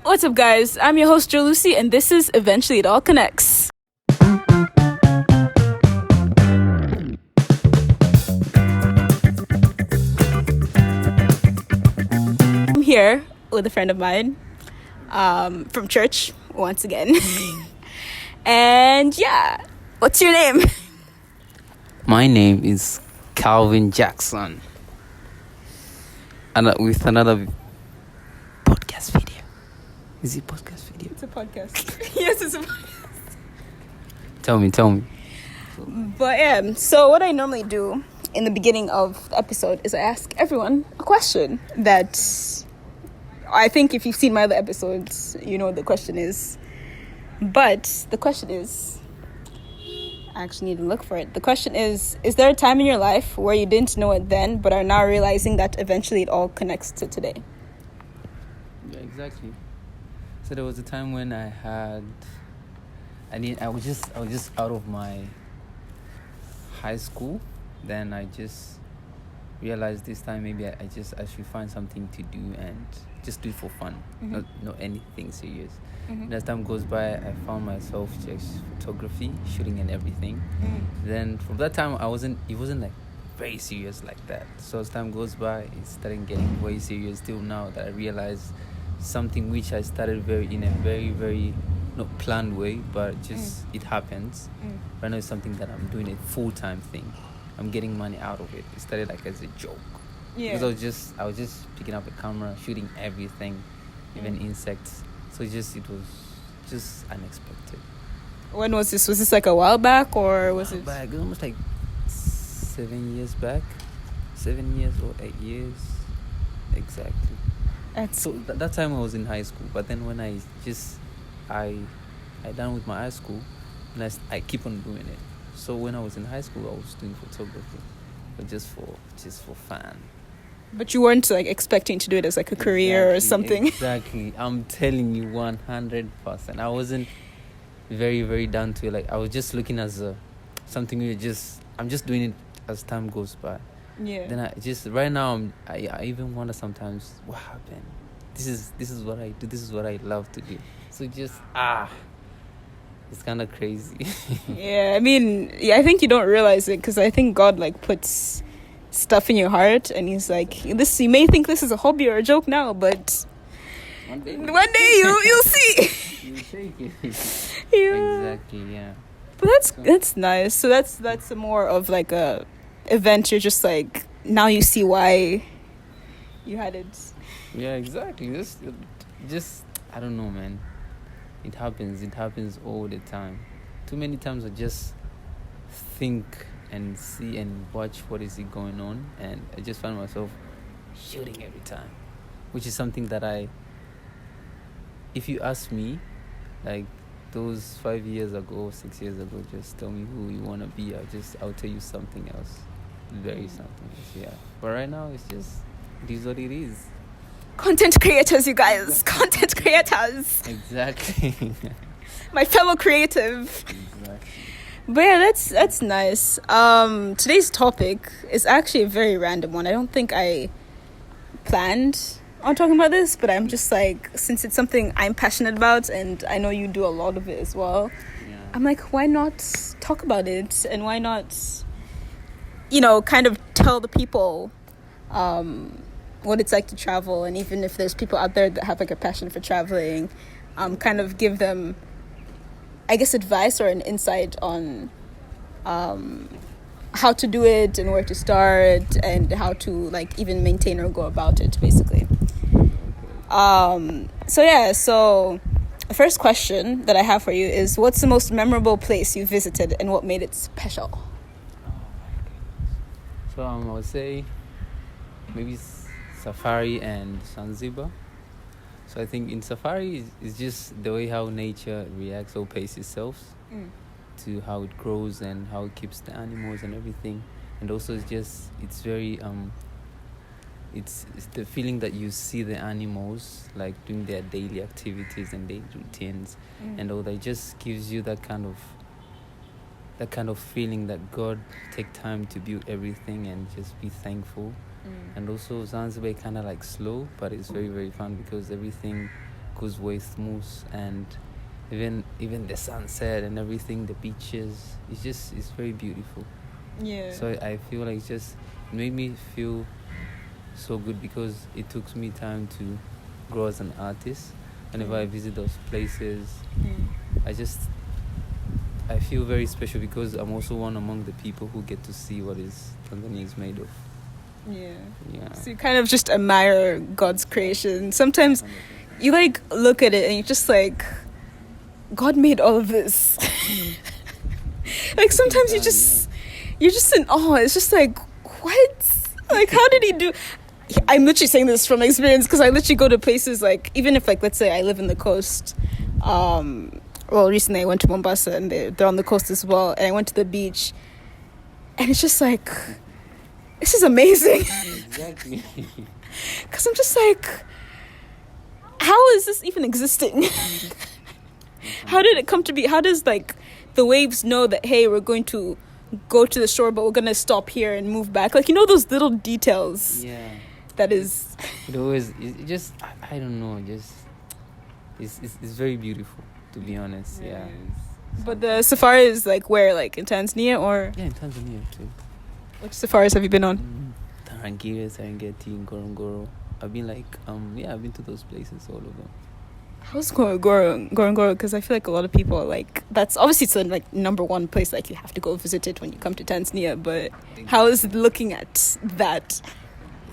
What's up, guys? I'm your host, Lucie, and this is Eventually It All Connects. I'm here with a friend of mine from church, once again. And yeah, what's your name? My name is Calvin Jackson. And with another podcast video. Is it podcast video? It's a podcast. Yes, it's a podcast. Tell me. But yeah, so what I normally do in the beginning of the episode is I ask everyone a question that I think if you've seen my other episodes, you know what the question is. But the question is, I actually need to look for it. The question is there a time in your life where you didn't know it then, but are now realizing that eventually it all connects to today? Yeah, exactly. So there was a time when I was just out of my high school. Then I just realized this time maybe I should find something to do and just do it for fun, not anything serious. As time goes by, I found myself just photography, shooting and everything. Then from that time it wasn't like very serious like that. So as time goes by, it started getting very serious till now that I realized something which I started in a very, very not planned way, but just it happens. Right now it's something that I'm doing a full-time thing. I'm getting money out of it. It started like as a joke. Yeah. Because I was just picking up a camera, shooting everything, even insects. So it was just unexpected. When was this? Was this like a while back or was it? Back, almost like 7 years back. 7 years or 8 years. Exactly. So that time I was in high school, but then when I done with my high school, and I keep on doing it. So when I was in high school, I was doing photography, but just for fun. But you weren't like expecting to do it as like a career or something. Exactly. I'm telling you 100%. I wasn't very, very down to it. Like I was just looking as something I'm just doing it as time goes by. Yeah. Then right now I even wonder sometimes what happened. This is what I do. This is what I love to do. So it's kind of crazy. Yeah, I mean, I think you don't realize it because I think God like puts stuff in your heart and he's like, this, you may think this is a hobby or a joke now, but one day you'll see. You take it. Yeah. Exactly, yeah. But that's nice. So that's more of like a event. You're just like, now you see why you had it. Yeah, exactly. Just I don't know, man. It happens all the time. Too many times I just think and see and watch what is it going on, and I just find myself shooting every time, which is something that if you ask me, like those 5 years ago, 6 years ago, just tell me who you want to be, I'll tell you something else, something else, yeah. But right now it is what it is. Content creators, you guys. Content creators. Exactly. My fellow creative. Exactly. But yeah, that's nice. Today's topic is actually a very random one. I don't think I planned on talking about this, but I'm just like, since it's something I'm passionate about and I know you do a lot of it as well, yeah. I'm like, why not talk about it? And why not, kind of tell the people what it's like to travel, and even if there's people out there that have like a passion for traveling, kind of give them, I guess, advice or an insight on how to do it and where to start and how to like even maintain or go about it, basically. So the first question that I have for you is, what's the most memorable place you visited and what made it special? Oh my goodness. So I would say maybe Safari and Zanzibar. So I think in Safari is just the way how nature reacts or paces itself to how it grows and how it keeps the animals and everything. And also it's very it's the feeling that you see the animals like doing their daily activities and daily routines, and all that just gives you that kind of feeling that God take time to build everything and just be thankful. And also Zanzibar kind of like slow, but it's very, very fun because everything goes way smooth, and even the sunset and everything, the beaches, it's very beautiful. Yeah. So I feel like it just made me feel so good because it took me time to grow as an artist. Whenever I visit those places, I feel very special because I'm also one among the people who get to see what is Tanzania is made of. Yeah. So you kind of just admire God's creation. Sometimes you like look at it and you're just like, God made all of this. Like sometimes you're just in awe. It's just like, what? Like, how did he do? I'm literally saying this from experience because I literally go to places like, even if like, let's say I live in the coast. Well, recently I went to Mombasa and they're on the coast as well. And I went to the beach and it's just like, this is amazing. Exactly. Because I'm just like, how is this even existing? How did it come to be? How does like the waves know that, hey, we're going to go to the shore, but we're going to stop here and move back? Like, you know, those little details. Yeah. That is. It always, it just, I don't know, it's very beautiful, to be honest. Yeah. But the safari is like where? Like in Tanzania or? Yeah, in Tanzania too. Which safaris have you been on? Tarangire, Serengeti, Ngorongoro. I've been like, I've been to those places, all of them. How's Ngorongoro? Because I feel like a lot of people are like, that's obviously it's like number one place, like you have to go visit it when you come to Tanzania. But how is it looking at that?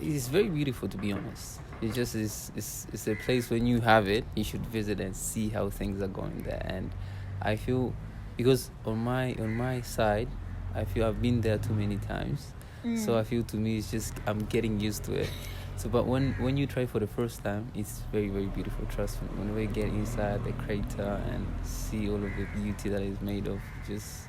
It's very beautiful, to be honest. It just is. It's a place when you have it, you should visit and see how things are going there. And I feel because on my side, I feel I've been there too many times. So I feel to me it's just I'm getting used to it. So, but when you try for the first time, it's very, very beautiful. Trust me. Whenever you get inside the crater and see all of the beauty that is made of, it's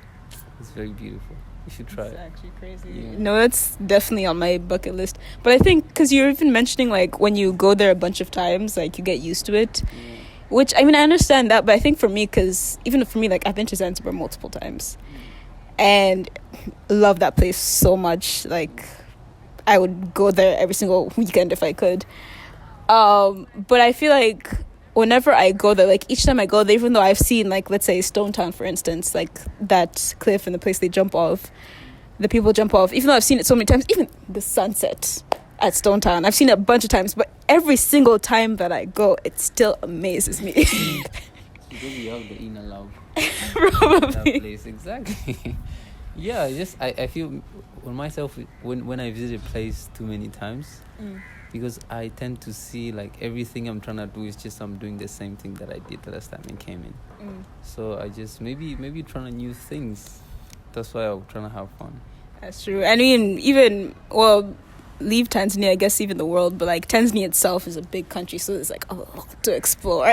very beautiful. You should try it. It's actually crazy. Yeah. No, that's definitely on my bucket list. But I think because you're even mentioning like when you go there a bunch of times, like you get used to it. Yeah. Which, I mean, I understand that. But I think for me, because even for me, like I've been to Zanzibar multiple times. And love that place so much. Like I would go there every single weekend if I could. But I feel like whenever I go there, like each time I go there, even though I've seen like, let's say Stone Town, for instance, like that cliff and the place they jump off, the people jump off, even though I've seen it so many times, even the sunset at Stone Town, I've seen it a bunch of times, but every single time that I go, it still amazes me. Because you have the inner love. Probably. That place, exactly. Yeah, I feel on myself when I visit a place too many times, because I tend to see like everything I'm trying to do is just I'm doing the same thing that I did the last time I came in. So I just maybe trying to new things. That's why I'm trying to have fun. That's true. I mean, even leave Tanzania, I guess even the world, but like Tanzania itself is a big country, so there's like a lot to explore.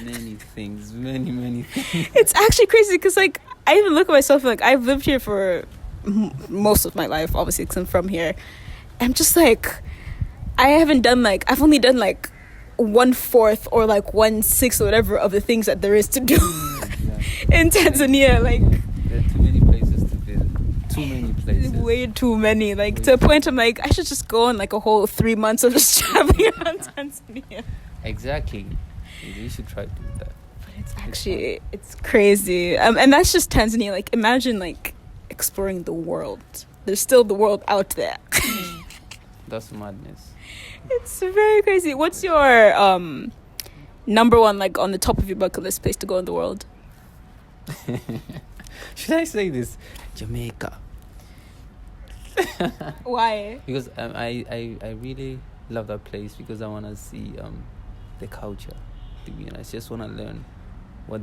Many things. It's actually crazy because like I even look at myself like I've lived here for most of my life, obviously, because I'm from here. I'm just like I've only done like 1/4 or like 1/6 or whatever of the things that there is to do in Tanzania. Like there are too many places to visit. Too many places. Way too many. Like to a point I'm like I should just go on like a whole 3 months of just traveling around Tanzania. Exactly. You should try to do that. But it's crazy. And that's just Tanzania. Like imagine like exploring the world. There's still the world out there. That's madness. It's very crazy. What's your number one, like on the top of your bucket list place to go in the world? Should I say this? Jamaica. Why? Because I really love that place because I want to see the culture. To be honest, I just want to learn what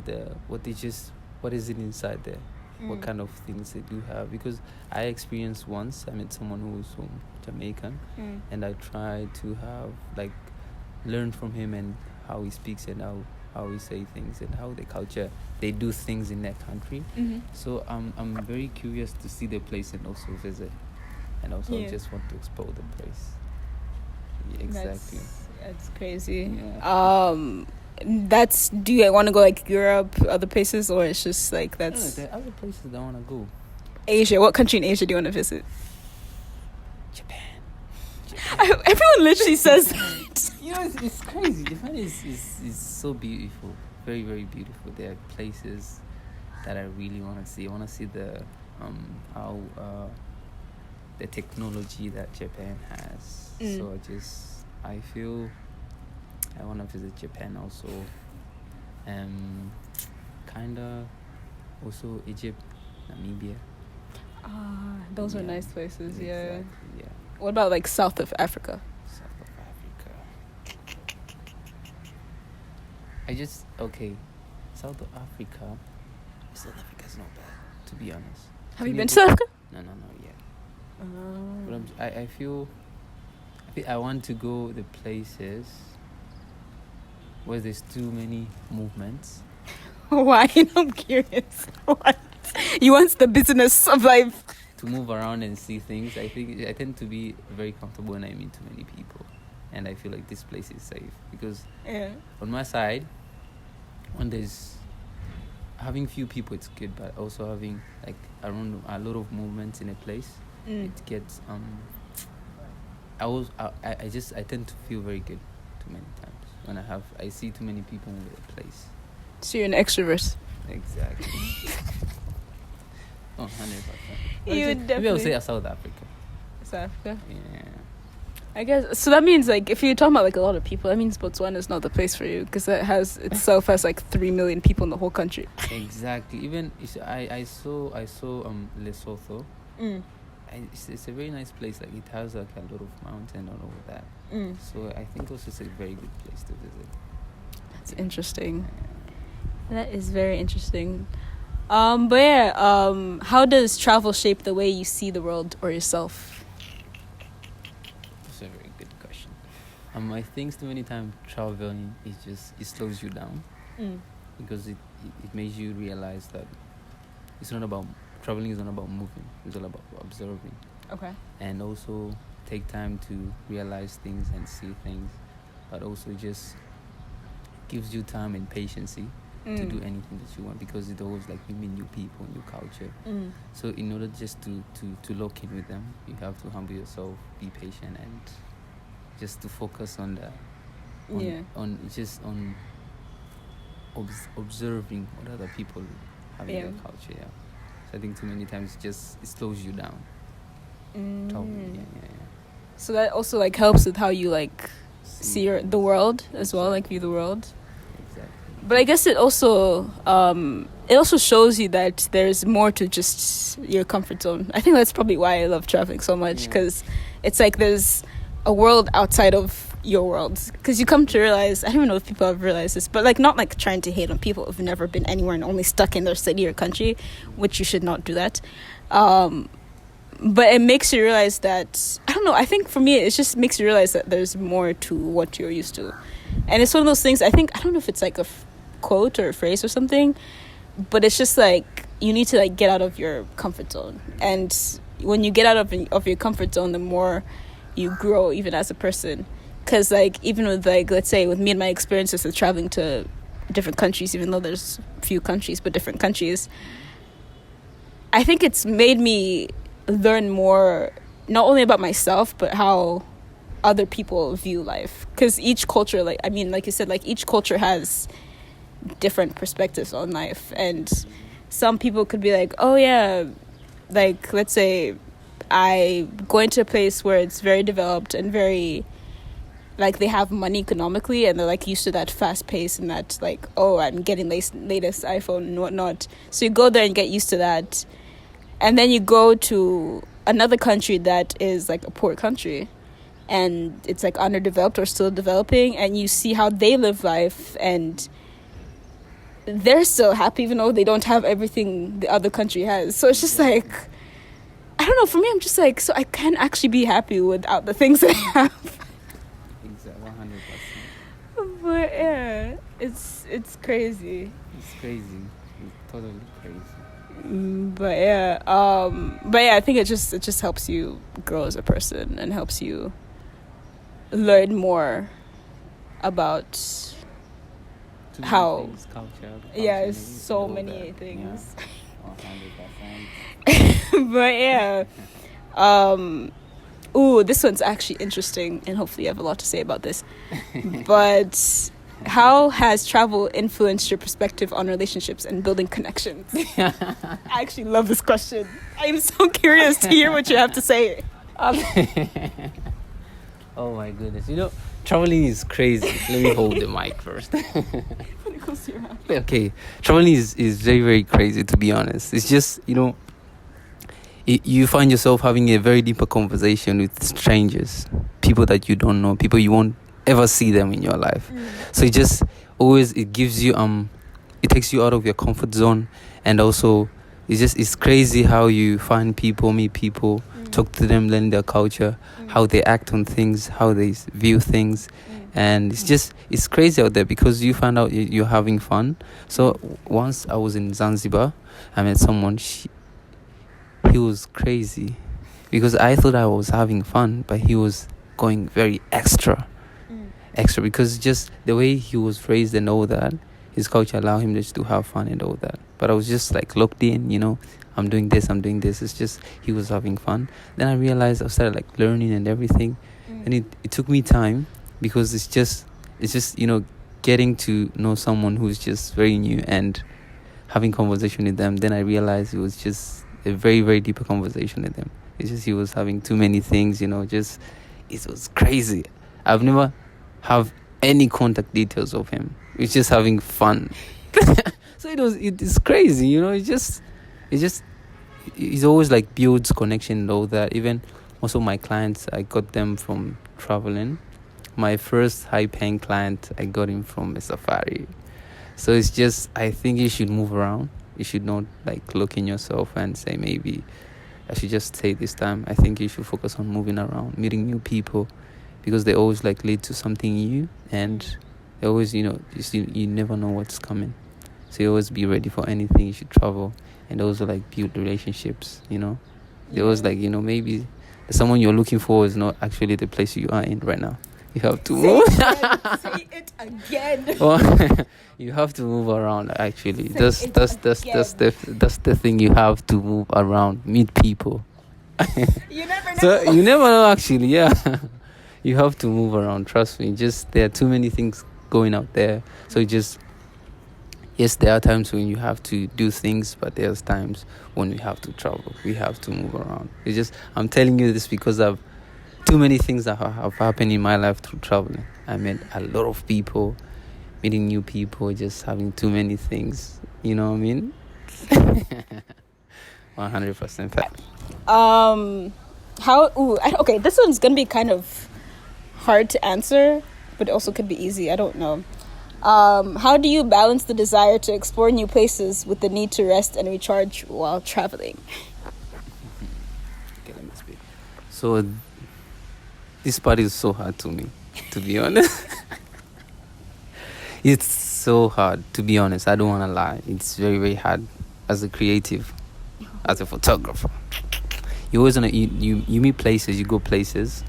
is it inside there, what kind of things they do have. Because I experienced once, I met someone who was from Jamaican, and I tried to have like learn from him and how he speaks and how we say things and how the culture they do things in their country. So I'm very curious to see the place and also visit, and also just want to explore the place. Yeah, exactly. That's crazy. Yeah. Do you want to go like Europe, other places, or it's just like that's? No, there are other places that I want to go. Asia. What country in Asia do you want to visit? Japan. Everyone literally says that. You know, it's crazy. Japan is so beautiful, very very beautiful. There are places that I really want to see. I want to see the how the technology that Japan has. So I feel I want to visit Japan also. Kinda also Egypt, Namibia. Those are nice places. Exactly, yeah. What about like South of Africa? South of Africa. South of Africa. South Africa's not bad, to be honest. Have you been to South Africa? No, yet. But I feel I want to go the places where there's too many movements. Why? I'm curious. What? You want the business of life? To move around and see things. I think I tend to be very comfortable when I meet too many people. And I feel like this place is safe. Because on my side, when there's having few people, it's good. But also having like around a lot of movements in a place, it gets... I tend to feel very good too many times. When I see too many people in a place. So you're an extrovert. Exactly. 100%. Maybe I'll say South Africa. South Africa? Yeah. I guess, so that means like, if you're talking about like a lot of people, that means Botswana is not the place for you, because it has itself has like 3 million people in the whole country. Exactly. Even, I saw Lesotho. It's a very nice place. Like, it has like a lot of mountain all over that. So I think also it's a very good place to visit. That's interesting. That is very interesting. How does travel shape the way you see the world or yourself? That's a very good question. I think too many times traveling it slows you down, because it makes you realize that traveling is not about moving. It's all about observing. Okay. And also take time to realize things and see things, but also just gives you time and patience to do anything that you want, because it always like you meet new people, new culture. So in order just to lock in with them, you have to humble yourself, be patient, and just to focus on observing what other people have in their culture. Yeah. So I think too many times it slows you down. Totally. Yeah. So that also like helps with how you like see the world as well, like view the world. But I guess it also shows you that there's more to just your comfort zone. I think that's probably why I love traveling so much, because it's like there's a world outside of your world. Because you come to realize, I don't even know if people have realized this, but like not like trying to hate on people who've never been anywhere and only stuck in their city or country, which you should not do that. But it makes you realize that, I don't know, I think for me it just makes you realize that there's more to what you're used to. And it's one of those things, I don't know if it's like a quote or a phrase or something, but it's just like you need to like get out of your comfort zone, and when you get out of your comfort zone, the more you grow even as a person. Because like even with like, let's say with me and my experiences of traveling to different countries, even though there's few countries but different countries, I think it's made me learn more, not only about myself but how other people view life. Because each culture, like you said, like each culture has different perspectives on life, and some people could be like, oh yeah, like let's say I go into a place where it's very developed and very like they have money economically, and they're like used to that fast pace and that like, oh, I'm getting latest iPhone and whatnot. So you go there and get used to that, and then you go to another country that is like a poor country and it's like underdeveloped or still developing, and you see how they live life, and they're still happy even though they don't have everything the other country has. So it's just like, I don't know, for me I'm just like, so I can actually be happy without the things that I have. Exactly, 100%. But yeah, it's crazy. It's crazy. It's totally crazy. But yeah, I think it just helps you grow as a person and helps you learn more about how things, culture, it's so many things. Yeah. 100%. But yeah, Ooh, this one's actually interesting, and hopefully you have a lot to say about this. But how has travel influenced your perspective on relationships and building connections? I actually love this question. I'm so curious to hear what you have to say. Oh my goodness. Traveling is crazy. Let me hold the mic first. Okay. Traveling is very, very crazy, to be honest. It's just, you find yourself having a very deeper conversation with strangers, people that you don't know, people you won't ever see them in your life. So it just always, it gives you, it takes you out of your comfort zone. And also, it's crazy how you find people, meet people, talk to them, learn their culture, how they act on things, how they view things. And it's crazy out there because you find out you're having fun. So once I was in Zanzibar, I met someone, he was crazy because I thought I was having fun, but he was going very extra because just the way he was raised and all that, his culture allowed him just to have fun and all that. But I was just like locked in, I'm doing this. It's just he was having fun. Then I realized I started like learning and everything, and it took me time because it's just getting to know someone who's just very new and having conversation with them. Then I realized it was just a very, very deeper conversation with him. It's just he was having too many things, just it was crazy. I've never have any contact details of him. It's just having fun. So it's crazy, it's always like builds connection and all that. Even most of my clients, I got them from traveling. My first high paying client, I got him from a safari. So it's just, I think you should move around. You should not like look in yourself and say maybe I should just stay this time. I think you should focus on moving around, meeting new people, because they always like lead to something new, and they always, you never know what's coming. So you always be ready for anything. You should travel and also like build relationships, They always like, maybe someone you're looking for is not actually the place you are in right now. You have to move. Say it again. Well, you have to move around. Actually, that's the thing. You have to move around, meet people. You never know. So you never know. Actually, yeah, you have to move around. Trust me. Just there are too many things going out there. So yes, there are times when you have to do things, but there's times when we have to travel. We have to move around. I'm telling you this because I've too many things that have happened in my life through traveling. I met a lot of people, meeting new people, just having too many things. You know what I mean? 100% fact. Okay, this one's gonna be kind of hard to answer, but it also could be easy. I don't know. How do you balance the desire to explore new places with the need to rest and recharge while traveling? Okay, let me speak. So this part is so hard to me, to be honest. It's so hard, to be honest. I don't want to lie. It's very, very hard as a creative, as a photographer. You always you meet places, you go places,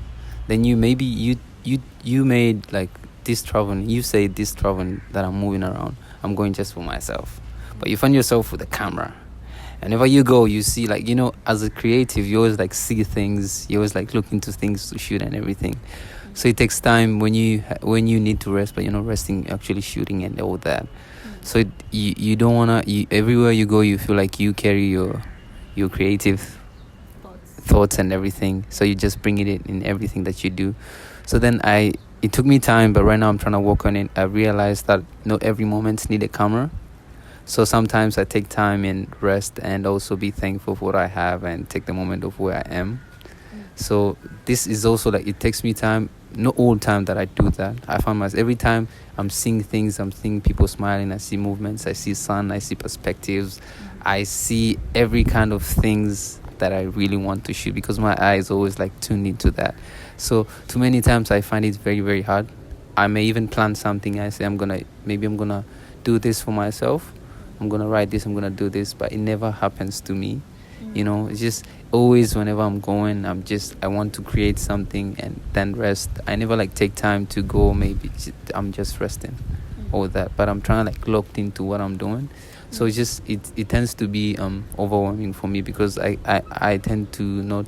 then you made like this traveling. You say this traveling that I'm moving around, I'm going just for myself. But you find yourself with a camera. Whenever you go, you see, like, as a creative, you always like see things. You always like look into things to shoot and everything. So it takes time when you need to rest, but you're not resting, actually shooting and all that. So you don't wanna. Everywhere you go, you feel like you carry your creative thoughts and everything. So you just bring it in everything that you do. So then it took me time, but right now I'm trying to work on it. I realized that not every moment need a camera. So sometimes I take time and rest and also be thankful for what I have and take the moment of where I am. So this is also like, it takes me time, not all time that I do that. I find myself, every time I'm seeing things, I'm seeing people smiling, I see movements, I see sun, I see perspectives, I see every kind of things that I really want to shoot because my eye is always like tuned into that. So too many times I find it very, very hard. I may even plan something. I say I'm gonna do this for myself. I'm gonna write this, I'm gonna do this, but it never happens to me. It's just always whenever I'm going, I want to create something and then rest. I never like take time to go, maybe I'm just resting or that, but I'm trying to like locked into what I'm doing. So it's just, it tends to be overwhelming for me because I tend to not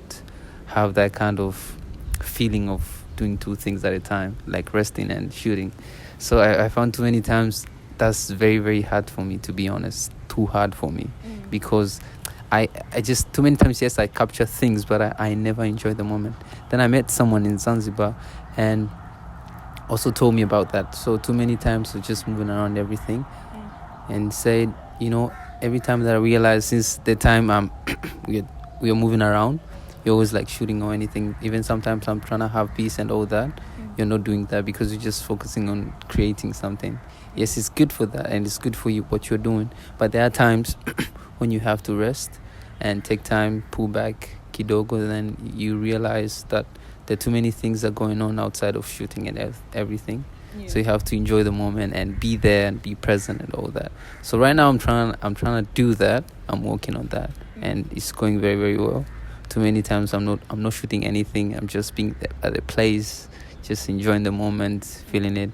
have that kind of feeling of doing two things at a time, like resting and shooting. So I found too many times that's very, very hard for me, to be honest. Too hard for me because I just too many times, yes, I capture things, but I never enjoy the moment. Then I met someone in Zanzibar and also told me about that. So too many times of just moving around everything and said, every time that I realize since the time we are moving around, you're always like shooting or anything. Even sometimes I'm trying to have peace and all that. You're not doing that because you're just focusing on creating something. Yes, it's good for that and it's good for you what you're doing. But there are times when you have to rest and take time, pull back, kidogo, then you realize that there are too many things that are going on outside of shooting and everything. Yeah. So you have to enjoy the moment and be there and be present and all that. So right now I'm trying to do that. I'm working on that, and it's going very, very well. Too many times I'm not shooting anything. I'm just being at a place, just enjoying the moment, feeling it.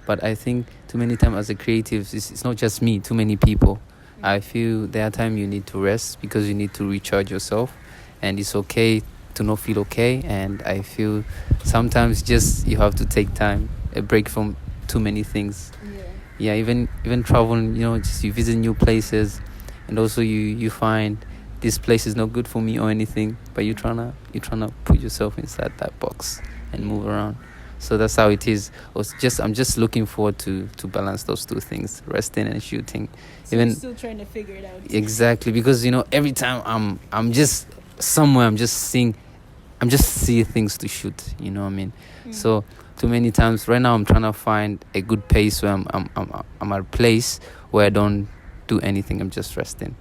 But I think too many times as a creative, it's not just me. Too many people. I feel there are times you need to rest because you need to recharge yourself, and it's okay to not feel okay. And I feel sometimes just you have to take time, a break from too many things. Yeah, even traveling, just you visit new places, and also you find this place is not good for me or anything, but you're trying to put yourself inside that box and move around. So that's how it is. I'm just looking forward to balance those two things, resting and shooting. So you're still trying to figure it out. Exactly, because every time I'm just somewhere, I'm just seeing things to shoot. You know what I mean? So too many times right now I'm trying to find a good pace where I'm at a place where I don't do anything. I'm just resting.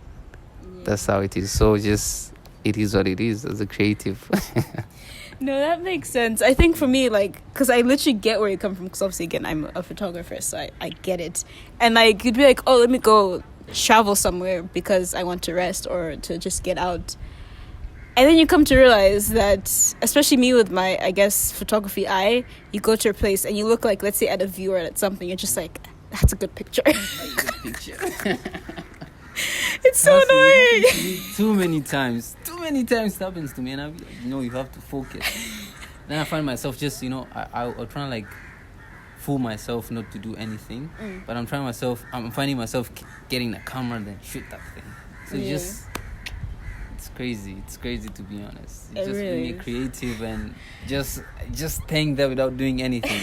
Yeah. That's how it is. So just it is what it is as a creative. No, that makes sense. I think for me, because I literally get where you come from, because obviously, again, I'm a photographer, so I get it. And, you'd be like, oh, let me go travel somewhere because I want to rest or to just get out. And then you come to realize that, especially me with my, I guess, photography eye, you go to a place and you look like, let's say, at a view or at something, you're just like, that's a good picture. It's so annoying. Too many times it happens to me, and I'm like, you have to focus. Then I find myself just, I'll try to fool myself not to do anything, but I'm finding myself getting a camera and then shoot that thing. So it's crazy to be honest. It's just really being creative and just staying there without doing anything.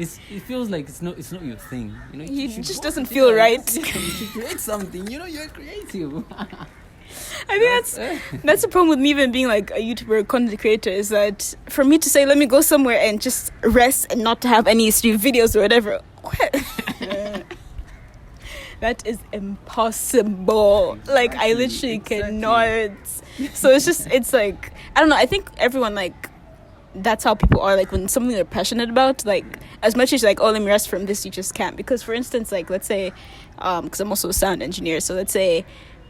It feels like it's not your thing. It just doesn't feel right. You should create something. You're creative. I think that's the problem with me even being a YouTuber, content creator, is that for me to say let me go somewhere and just rest and not to have any stream videos or whatever, that is impossible. Exactly, I literally cannot. So it's I don't know. I think everyone that's how people are, when something they're passionate about, as much as oh, let me rest from this, you just can't. Because for instance, let's say because I'm also a sound engineer, so let's say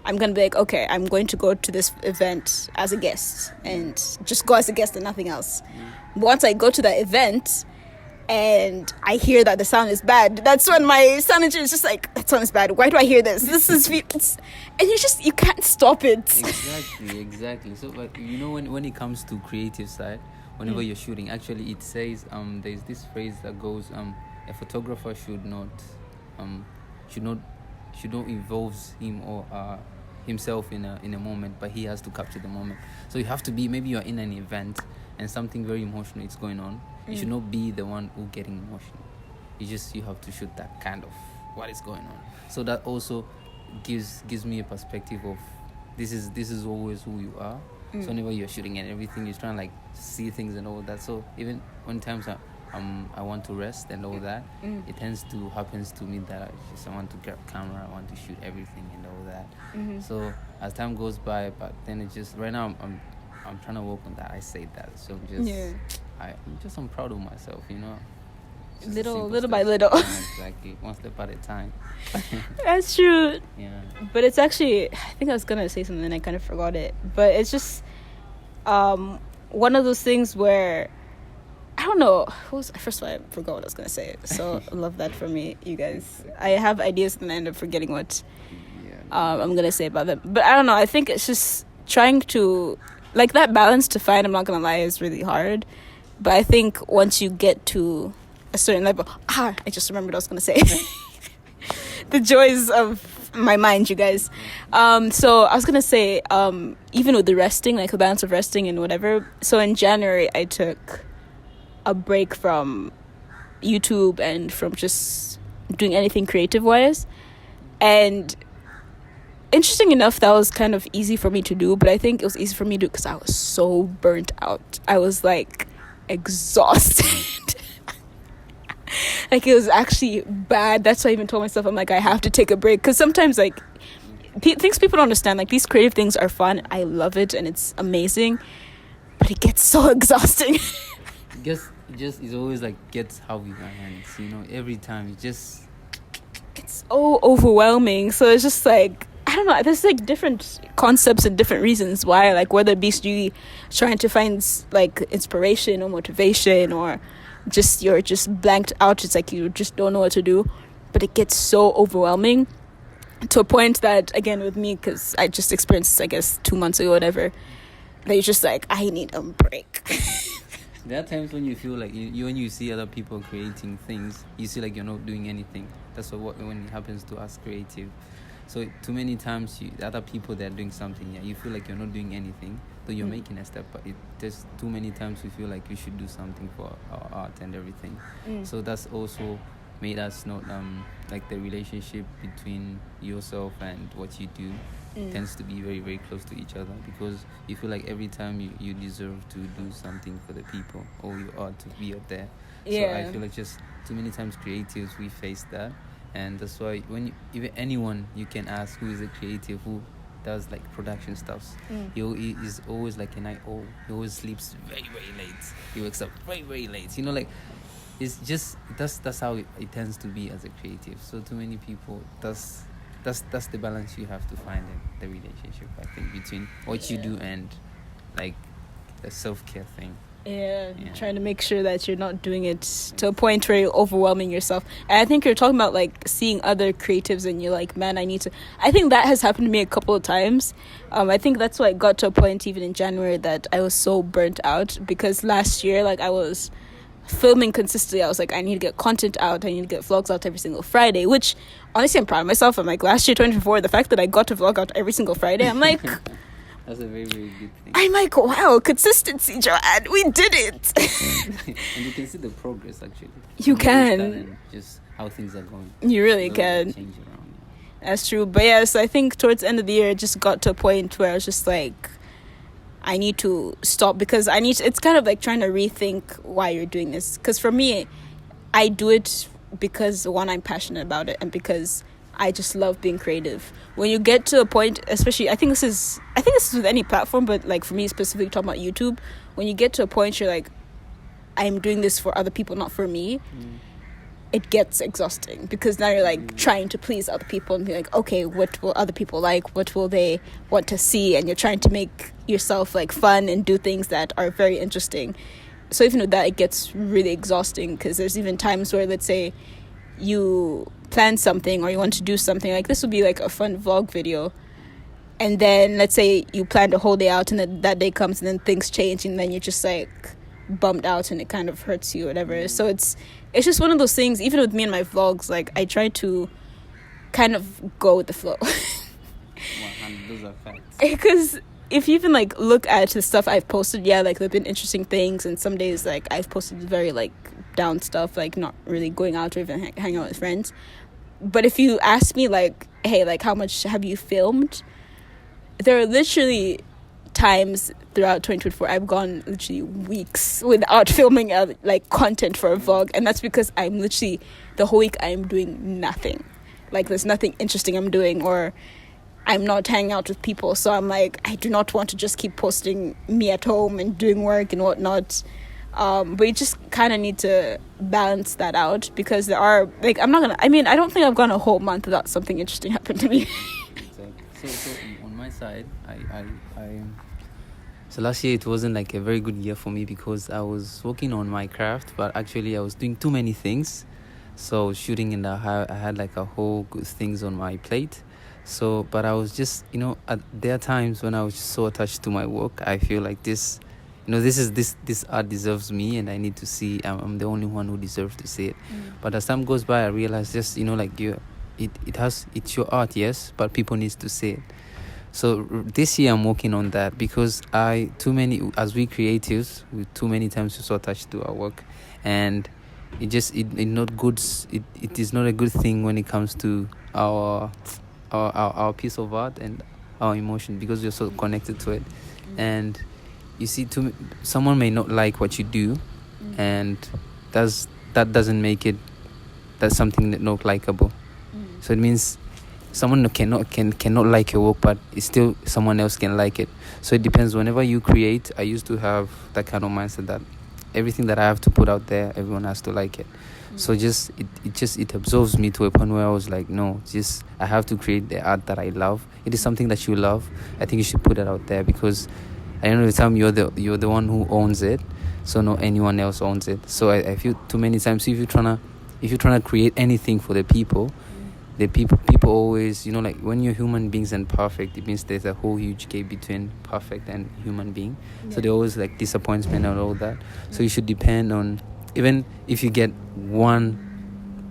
I'm gonna be okay, I'm going to go to this event as a guest and just go as a guest and nothing else. Once I go to that event and I hear that the sound is bad, that's when my sound engineer is just that sound is bad, why do I hear this is and you can't stop it. Exactly. So when it comes to creative side, whenever you're shooting, actually it says there's this phrase that goes a photographer should not involve him or himself in a moment, but he has to capture the moment. So you have to be, maybe you're in an event and something very emotional is going on, you should not be the one who getting emotional. You have to shoot that kind of what is going on. So that also gives me a perspective of this is always who you are. So whenever you're shooting and everything, you're trying to see things and all that. So even when times I want to rest and all that, it happens to me that I want to get a camera, I want to shoot everything and all that. So as time goes by, but then it just right now I'm trying to work on that. I say that, so I'm proud of myself, Little by little. Exactly, one step at a time. That's true. Yeah. But it's actually, I think I was gonna say something and I kind of forgot it. But it's just one of those things where I don't know. First of all, I forgot what I was gonna say. So I love that for me, you guys. I have ideas and I end up forgetting what I'm gonna say about them. But I don't know. I think it's just trying to like that balance to find, I'm not gonna lie, is really hard. But I think once you get to a certain level, I just remembered what I was gonna say. The joys of my mind, you guys. So I was gonna say, even with the resting, like the balance of resting and whatever. So in January, I took a break from YouTube and from just doing anything creative wise. And interesting enough, that was kind of easy for me to do, but I think it was easy for me to do because I was so burnt out. I was like exhausted. Like it was actually bad. That's why I even told myself, I'm like, I have to take a break, because sometimes like things people don't understand, like these creative things are fun. I love it and it's amazing, but it gets so exhausting. Just it's always like gets heavy in my hands, you know, every time it's so overwhelming. So it's just like, I don't know, there's like different concepts and different reasons why, like whether it be you trying to find like inspiration or motivation, or just you're just blanked out, it's like you just don't know what to do. But it gets so overwhelming to a point that, again, with me, because I just experienced this, I guess 2 months ago, whatever, that you're just like, I need a break. There are times when you feel like when you see other people creating things, you see like you're not doing anything. That's when it happens to us creative. So too many times the other people, they're doing something, you feel like you're not doing anything, though you're making a step, but there's too many times we feel like we should do something for our art and everything. So that's also made us not like the relationship between yourself and what you do tends to be very, very close to each other, because you feel like every time you deserve to do something for the people or your art to be up there. So I feel like just too many times creatives, we face that. And that's why even anyone you can ask who is a creative, who does like production stuffs, he is always like a night owl. He always sleeps very, very late. He wakes up very, very late. You know, like it's just that's how it tends to be as a creative. So too many people, that's the balance you have to find in the relationship, I think, between what you do and like the self-care thing. Yeah, trying to make sure that you're not doing it to a point where you're overwhelming yourself. And I think you're talking about like seeing other creatives and you're like, man, I think that has happened to me a couple of times. I think that's why I got to a point even in January that I was so burnt out, because last year, like, I was filming consistently. I was like, I need to get content out, I need to get vlogs out every single Friday, which honestly I'm proud of myself. I'm like, last year 2024, the fact that I got to vlog out every single Friday, I'm like that's a very, very good thing. I'm like, wow, consistency, Joanne, we did it. And you can see the progress, actually. You can. And just how things are going. You really can. Change around. That's true. But yes, I think towards the end of the year, it just got to a point where I was just like, I need to stop, because it's kind of like trying to rethink why you're doing this. Because for me, I do it because, one, I'm passionate about it, and because I just love being creative. When you get to a point, especially, I think this is with any platform, but like for me specifically talking about YouTube, when you get to a point you're like, I'm doing this for other people, not for me, it gets exhausting, because now you're like trying to please other people and be like, okay, what will other people like? What will they want to see? And you're trying to make yourself like fun and do things that are very interesting. So even with that, it gets really exhausting, because there's even times where, let's say, you plan something or you want to do something, like this would be like a fun vlog video, and then let's say you planned a whole day out and then that day comes and then things change and then you're just like bummed out and it kind of hurts you, whatever. So it's just one of those things. Even with me and my vlogs, like I try to kind of go with the flow. Those are facts. Because if you even like look at the stuff I've posted, like there've been interesting things, and some days like I've posted very like down stuff, like not really going out or even hang out with friends. But if you ask me like, hey, like how much have you filmed, there are literally times throughout 2024 I've gone literally weeks without filming like content for a vlog, and that's because I'm literally the whole week I'm doing nothing. Like there's nothing interesting I'm doing, or I'm not hanging out with people. So I'm like, I do not want to just keep posting me at home and doing work and whatnot. But you just kind of need to balance that out, because there are, like, I don't think I've gone a whole month without something interesting happen to me. Exactly. So on my side, so last year it wasn't like a very good year for me, because I was working on my craft, but actually I was doing too many things. So shooting I had like a whole good things on my plate. So, but I was just, there are times when I was so attached to my work. I feel like this, this art deserves me, and I need to see. I'm the only one who deserves to see it. But as time goes by, I realized just, it's your art, yes, but people needs to see it. So this year I'm working on that, because as we creatives, we too many times we're so attached to our work, and it is not a good thing when it comes to our piece of art and our emotion, because you're so connected to it. And you see, someone may not like what you do, and that doesn't make it that's something that not likable. So it means someone cannot like your work, but it's still someone else can like it. So it depends. Whenever you create, I used to have that kind of mindset that everything that I have to put out there, everyone has to like it. So it absorbs me to a point where I was like, no, I have to create the art that I love. It is something that you love. I think you should put it out there, because at the end of the time, you're the one who owns it. So no anyone else owns it. So I feel too many times, if you're trying to create anything for the people always, like when you're human beings and perfect, it means there's a whole huge gap between perfect and human being. So they always like disappointment and all that. So you should depend on, even if you get one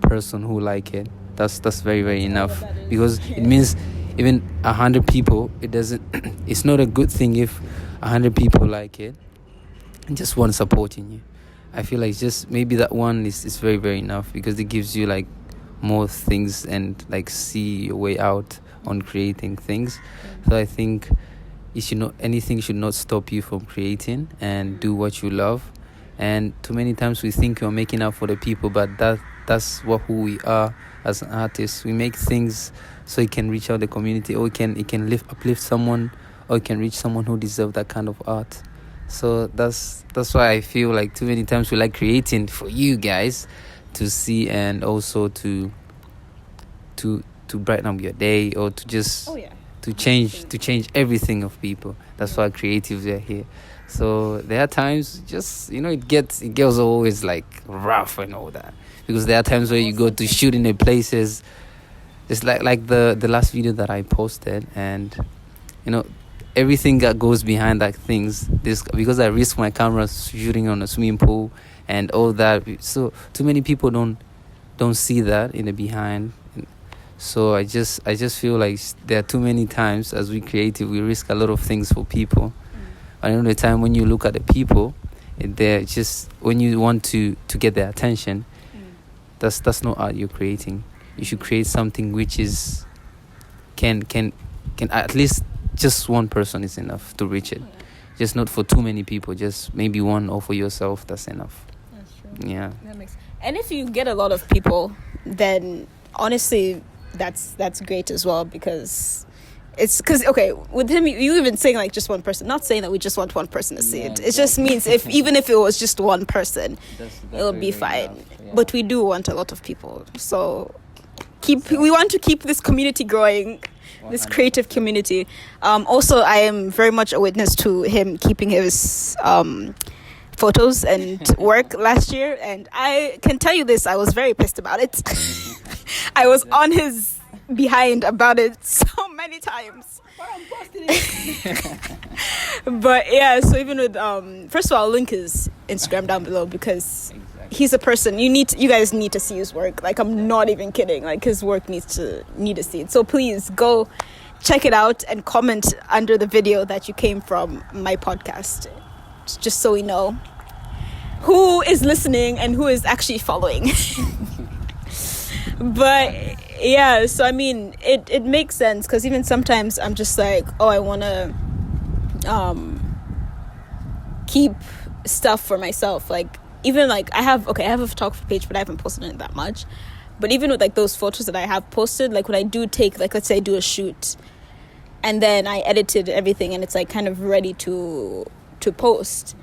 person who like it, that's very, very enough, because it means even 100 people, it's not a good thing if 100 people like it and just one supporting you. I feel like just maybe that one is very, very enough, because it gives you like more things and like see your way out on creating things. So I think anything should not stop you from creating, and do what you love. And too many times we think we're making up for the people, but that's who we are as an artist. We make things so it can reach out the community, or it can uplift someone, or it can reach someone who deserves that kind of art. So that's why I feel like too many times we like creating for you guys to see, and also to brighten up your day, or to just to change everything of people. That's why creatives are here. So there are times, just it gets always like rough and all that, because there are times where you go to shoot in the places. It's like the last video that I posted, and everything that goes behind that things, this, because I risk my camera shooting on a swimming pool and all that. So too many people don't see that in the behind. So I just feel like there are too many times as we creative, we risk a lot of things for people. At the end of the time, when you look at the people, they're just, when you want to get their attention, that's not art you're creating. You should create something which is can at least just one person is enough to reach it. Just not for too many people, just maybe one, or for yourself, that's enough. That's true. Yeah. And if you get a lot of people, then honestly, that's great as well, because it's because, okay, with him, you even saying like just one person, not saying that we just want one person to see it. It just means even if it was just one person, it'll be fine. Yeah. But we do want a lot of people. So we want to keep this community growing, this creative community. Also, I am very much a witness to him keeping his photos and work last year, and I can tell you this, I was very pissed about it. I was on his behind about it so many times. But yeah, so even with first of all, I'll link his Instagram down below, because he's a person you guys need to see his work. Like, I'm not even kidding, like his work need to see it. So please go check it out and comment under the video that you came from my podcast, just so we know who is listening and who is actually following. But yeah, so I mean, it makes sense, because even sometimes I'm just like, I want to keep stuff for myself. Like, even like I have a photography page, but I haven't posted it that much. But even with like those photos that I have posted, like when I do take, like, let's say I do a shoot and then I edited everything and it's like kind of ready to post,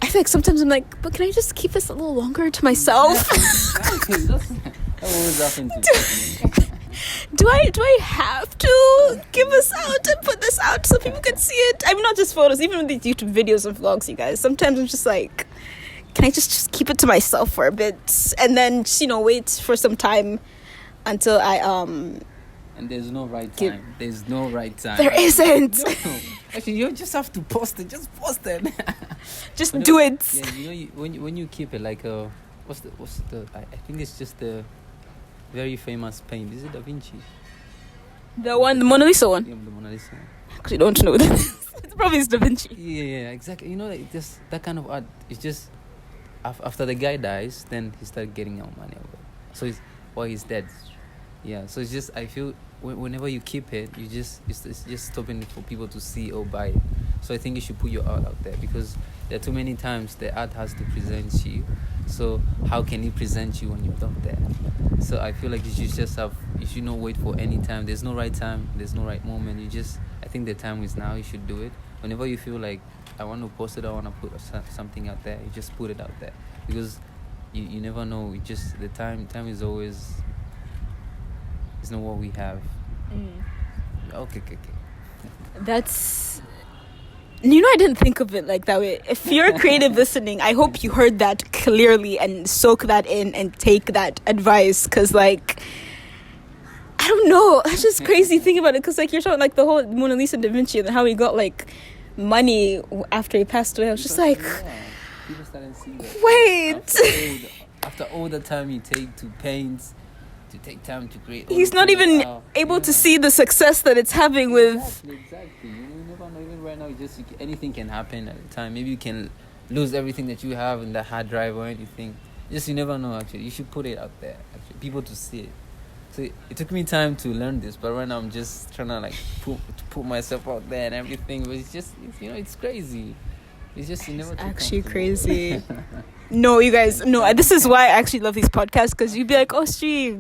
I feel like sometimes I'm like, but can I just keep this a little longer to myself? Do I have to give this out and put this out so people can see it? I mean, not just photos, even with these YouTube videos and vlogs, you guys. Sometimes I'm just like, can I just keep it to myself for a bit, and then just, wait for some time until I And there's no right Give- time. There's no right time. There isn't. No. Actually, you just have to post it. Just post it. Just When do you- it. Yeah, when you keep it like what's the I think it's just the very famous paint. Is it Da Vinci? The Mona Lisa one. Yeah, the Mona Lisa. Actually, don't know that. It's probably Da Vinci. Yeah, exactly. You know, like just that kind of art. It's just after the guy dies, then he started getting out money. So he's dead. Yeah. So it's just I feel whenever you keep it, it's just stopping for people to see or buy it. So I think you should put your art out there because there are too many times the art has to present you. So how can it present you when you're not there? So I feel like you should not wait for any time. There's no right time. There's no right moment. I think the time is now. You should do it. Whenever you feel like I want to post it, I want to put something out there. You just put it out there because you never know. The time is always. It's not what we have. Okay. That's. I didn't think of it like that way. If you're creative listening, I hope you heard that clearly and soak that in and take that advice. Because, like, I don't know. That's just crazy thinking about it. Because, like, you're talking, like, the whole Mona Lisa Da Vinci and how he got, like, money after he passed away. I was just like, people started seeing that. Wait. After all the time you take to paint, to take time to create. He's not even able to see the success that it's having with. Exactly. You never know. Even right now, anything can happen at the time. Maybe you can lose everything that you have in the hard drive or anything. You never know. Actually, you should put it out there. Actually, people to see it. So it took me time to learn this, but right now I'm just trying to like put myself out there and everything. But it's crazy. It's just you never. It's actually crazy. No, you guys, no, this is why I actually love these podcasts, because you'd be like, oh,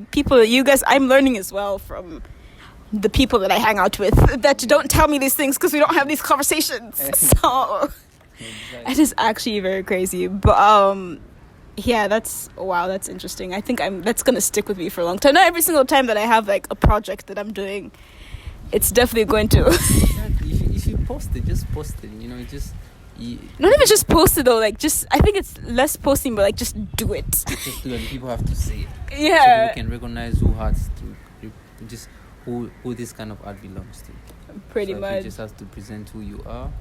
people, you guys, I'm learning as well from the people that I hang out with that don't tell me these things because we don't have these conversations. So it is actually very crazy. But yeah, that's interesting. I think that's going to stick with me for a long time. Not every single time that I have like a project that I'm doing, it's definitely going to. Exactly. You should post it. Just post it. Not even just post it though, like just I think it's less posting, but like just do it. Just do it. People have to see it. Yeah. So people can recognize who this kind of art belongs to. Pretty much. You just have to present who you are,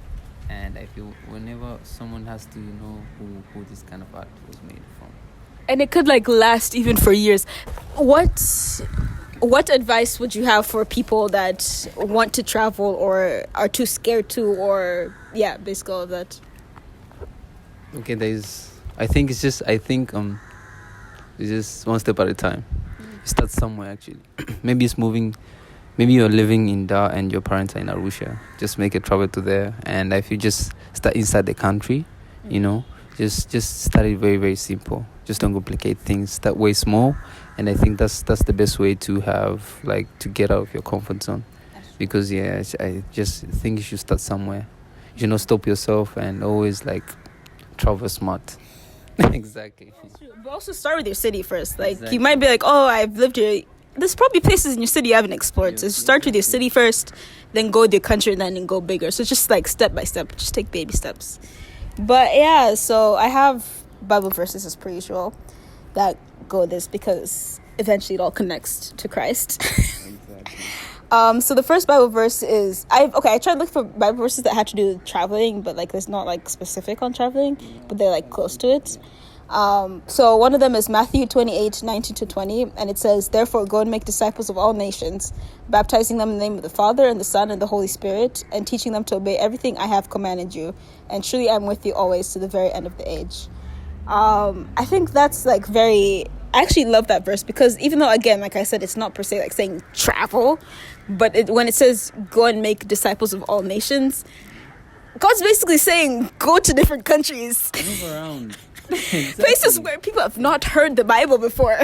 and I feel whenever someone has to know who this kind of art was made from. And it could like last even for years. What advice would you have for people that want to travel or are too scared to, or basically all of that? Okay, I think it's just one step at a time. You start somewhere actually. Maybe it's moving. Maybe you're living in Dar and your parents are in Arusha. Just make a travel to there, and if you just start inside the country, just start it very, very simple. Just don't complicate things. Start way small, and I think that's the best way to have to get out of your comfort zone. Because I just think you should start somewhere. You should not stop yourself and always travel smart. Exactly. But also start with your city first. You might be like, oh, I've lived here. There's probably places in your city you haven't explored. So start with your city first, then go to your country, and then go bigger. So just step by step, just take baby steps. But yeah, so I have Bible verses as per usual that go this, because eventually it all connects to Christ. Exactly. So the first Bible verse is I tried to look for Bible verses that had to do with traveling, but it's not specific on traveling, but they're close to it. So one of them is Matthew 28:19-20, and it says, "Therefore go and make disciples of all nations, baptizing them in the name of the Father and the Son and the Holy Spirit, and teaching them to obey everything I have commanded you. And truly I'm with you always to the very end of the age." I think that's I actually love that verse, because even though, again, like I said, it's not per se saying travel, but when it says go and make disciples of all nations, God's basically saying go to different countries. Move around. Exactly. Places where people have not heard the Bible before.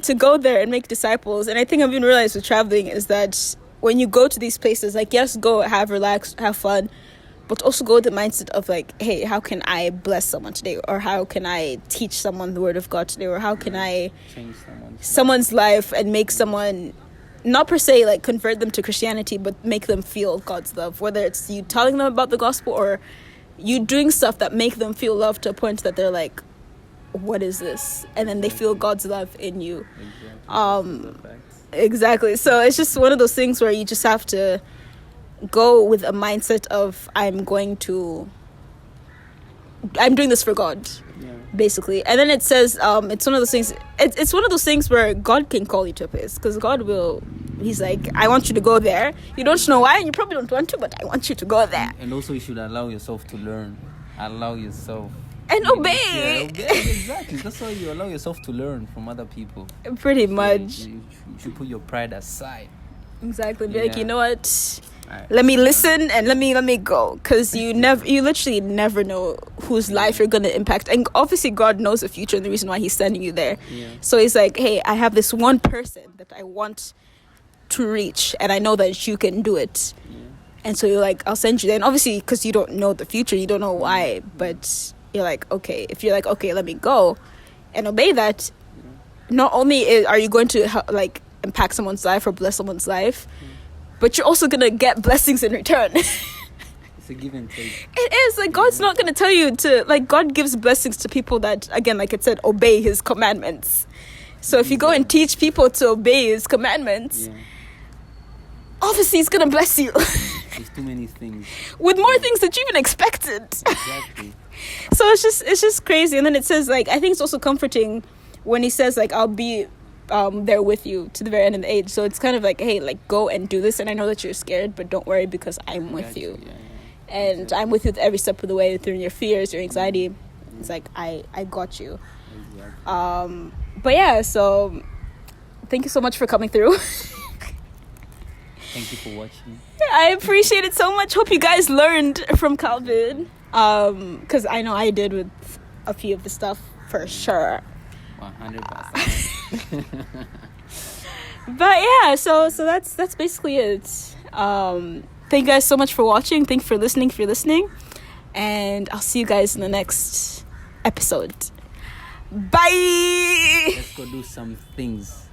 To go there and make disciples. And I think I've even realized with traveling is that when you go to these places, yes, go relax, have fun, but also go with the mindset of hey, how can I bless someone today, or how can I teach someone the word of God today, or how can I change someone's life and make someone, not per se convert them to Christianity, but make them feel God's love, whether it's you telling them about the gospel or you doing stuff that make them feel loved to a point that they're what is this? And then they feel God's love in you. Exactly. Exactly. So it's just one of those things where you just have to go with a mindset of I'm doing this for God, basically. And then it says it's one of those things. It's one of those things where God can call you to a place, because God will. He's like, I want you to go there. You don't know why, and you probably don't want to, but I want you to go there. And also, you should allow yourself to learn. Allow yourself. And obey. Exactly. That's why you allow yourself to learn from other people. Pretty much. You should put your pride aside. Exactly. Be like, you know what? Let me listen and let me go, because you literally never know whose life you're gonna impact. And obviously God knows the future and the reason why he's sending you there. So he's like, hey, I have this one person that I want to reach, and I know that you can do it. And so you're like, I'll send you there. And obviously, because you don't know the future, you don't know why, but you're like, okay, if you're like, okay, let me go and obey that, not only are you going to like impact someone's life or bless someone's life, but you're also gonna get blessings in return. It's a give and take. It is like, God's not gonna tell you to, like, God gives blessings to people that, again, like it said, obey his commandments. So if you go and teach people to obey his commandments, obviously he's gonna bless you. There's too many things with more things that you even expected. Exactly. So it's just crazy. And then it says, like, I think it's also comforting when he says, like, I'll be there with you to the very end of the age. So it's kind of like, hey, like, go and do this, and I know that you're scared, but don't worry, because I'm with you. And exactly. I'm with you every step of the way, through your fears, your anxiety. It's like, I got you. Exactly. But yeah, so thank you so much for coming through. Thank you for watching. I appreciate it so much. Hope you guys learned from Calvin, because I know I did with a few of the stuff for sure. 100%. But yeah, so that's basically it. Thank you guys so much for watching. Thank you for listening, and I'll see you guys in the next episode. Bye. Let's go do some things.